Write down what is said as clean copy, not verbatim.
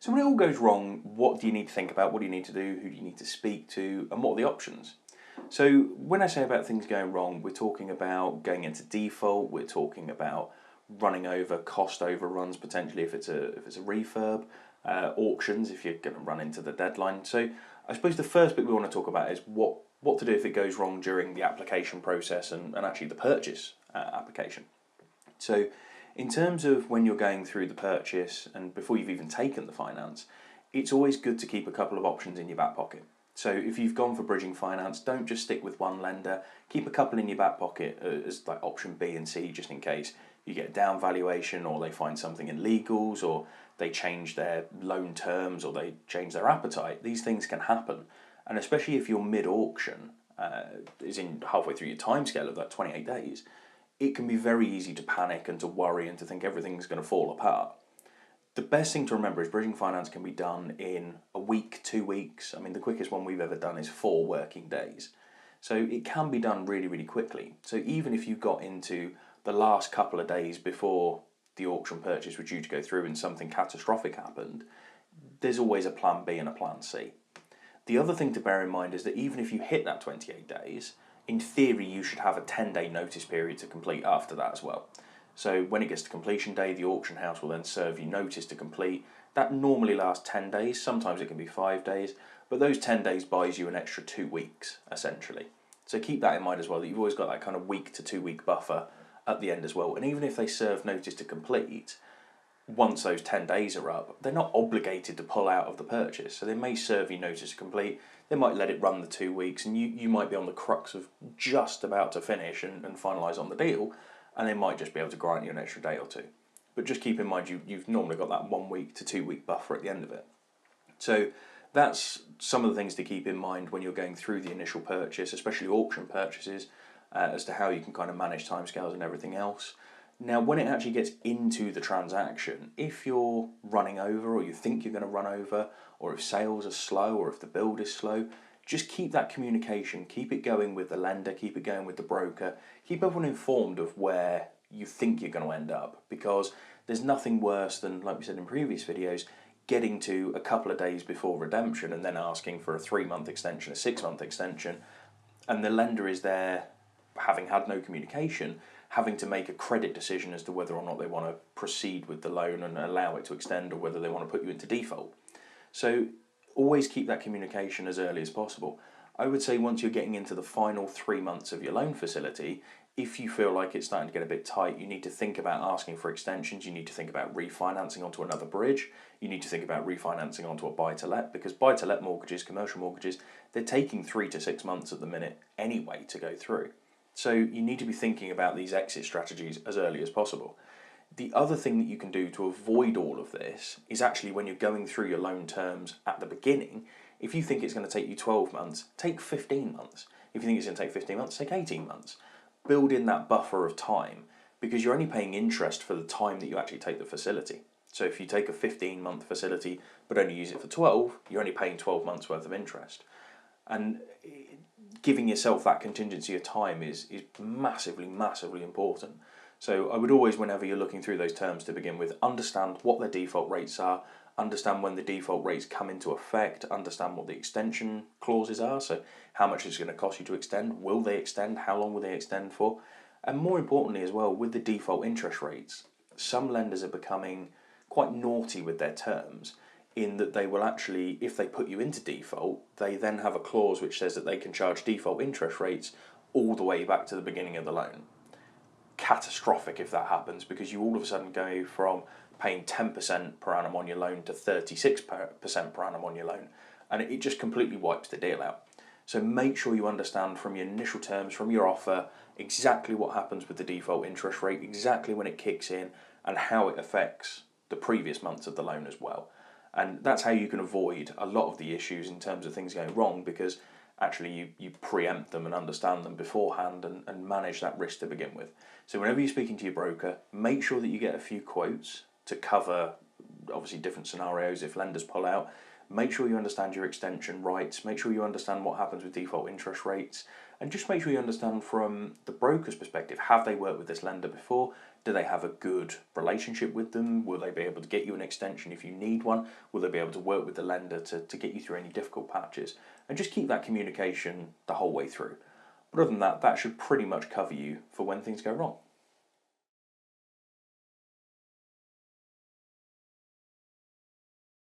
So when it all goes wrong, what do you need to think about? What do you need to do? Who do you need to speak to? And what are the options? So when I say about things going wrong, we're talking about going into default. We're talking about running over, cost overruns potentially if it's a refurb, auctions if you're going to run into the deadline. So I suppose the first bit we want to talk about is what to do if it goes wrong during the application process and actually the purchase application. So in terms of when you're going through the purchase and before you've even taken the finance, it's always good to keep a couple of options in your back pocket. So if you've gone for bridging finance, don't just stick with one lender. Keep a couple in your back pocket as like option B and C, just in case you get a down valuation or they find something in legals or they change their loan terms or they change their appetite. These things can happen. And especially if you're mid-auction, is in halfway through your timescale of that 28 days, it can be very easy to panic and to worry and to think everything's going to fall apart. The best thing to remember is bridging finance can be done in a week, 2 weeks. I mean, the quickest one we've ever done is 4 working days. So it can be done really, really quickly. So even if you got into the last couple of days before the auction purchase was due to go through and something catastrophic happened, there's always a plan B and a plan C. The other thing to bear in mind is that even if you hit that 28 days, in theory you should have a 10-day notice period to complete after that as well. So when it gets to completion day, the auction house will then serve you notice to complete. That normally lasts 10 days, sometimes it can be 5 days, but those 10 days buys you an extra 2 weeks, essentially. So keep that in mind as well, that you've always got that kind of week to 2 week buffer at the end as well. And even if they serve notice to complete, once those 10 days are up, they're not obligated to pull out of the purchase. So they may serve you notice to complete, they might let it run the 2 weeks, and you might be on the crux of just about to finish and finalise on the deal, and they might just be able to grant you an extra day or two. But just keep in mind you've normally got that 1 week to 2 week buffer at the end of it. So that's some of the things to keep in mind when you're going through the initial purchase, especially auction purchases, as to how you can kind of manage timescales and everything else. Now, when it actually gets into the transaction, if you're running over or you think you're going to run over, or if sales are slow or if the build is slow, just keep that communication, keep it going with the lender, keep it going with the broker, keep everyone informed of where you think you're going to end up, because there's nothing worse than, like we said in previous videos, getting to a couple of days before redemption and then asking for a 3-month extension, a 6-month extension, and the lender is there, having had no communication, having to make a credit decision as to whether or not they want to proceed with the loan and allow it to extend, or whether they want to put you into default. So always keep that communication as early as possible. I would say once you're getting into the final 3 months of your loan facility, if you feel like it's starting to get a bit tight, you need to think about asking for extensions, you need to think about refinancing onto another bridge, you need to think about refinancing onto a buy-to-let, because buy-to-let mortgages, commercial mortgages, they're taking 3 to 6 months at the minute anyway to go through. So you need to be thinking about these exit strategies as early as possible. The other thing that you can do to avoid all of this is actually when you're going through your loan terms at the beginning, if you think it's going to take you 12 months, take 15 months. If you think it's going to take 15 months, take 18 months. Build in that buffer of time, because you're only paying interest for the time that you actually take the facility. So if you take a 15-month facility but only use it for 12, you're only paying 12 months worth of interest. And giving yourself that contingency of time is massively, massively important. So I would always, whenever you're looking through those terms to begin with, understand what the default rates are, understand when the default rates come into effect, understand what the extension clauses are, so how much is it going to cost you to extend, will they extend, how long will they extend for, and more importantly as well, with the default interest rates, some lenders are becoming quite naughty with their terms, in that they will actually, if they put you into default, they then have a clause which says that they can charge default interest rates all the way back to the beginning of the loan. Catastrophic if that happens, because you all of a sudden go from paying 10% per annum on your loan to 36% per annum on your loan, and it just completely wipes the deal out. So make sure you understand from your initial terms, from your offer, exactly what happens with the default interest rate, exactly when it kicks in, and how it affects the previous months of the loan as well. And that's how you can avoid a lot of the issues in terms of things going wrong, because actually you preempt them and understand them beforehand and manage that risk to begin with. So whenever you're speaking to your broker, make sure that you get a few quotes to cover obviously different scenarios if lenders pull out. Make sure you understand your extension rights, make sure you understand what happens with default interest rates, and just make sure you understand from the broker's perspective, have they worked with this lender before? Do they have a good relationship with them? Will they be able to get you an extension if you need one? Will they be able to work with the lender to get you through any difficult patches? And just keep that communication the whole way through. But other than that, that should pretty much cover you for when things go wrong.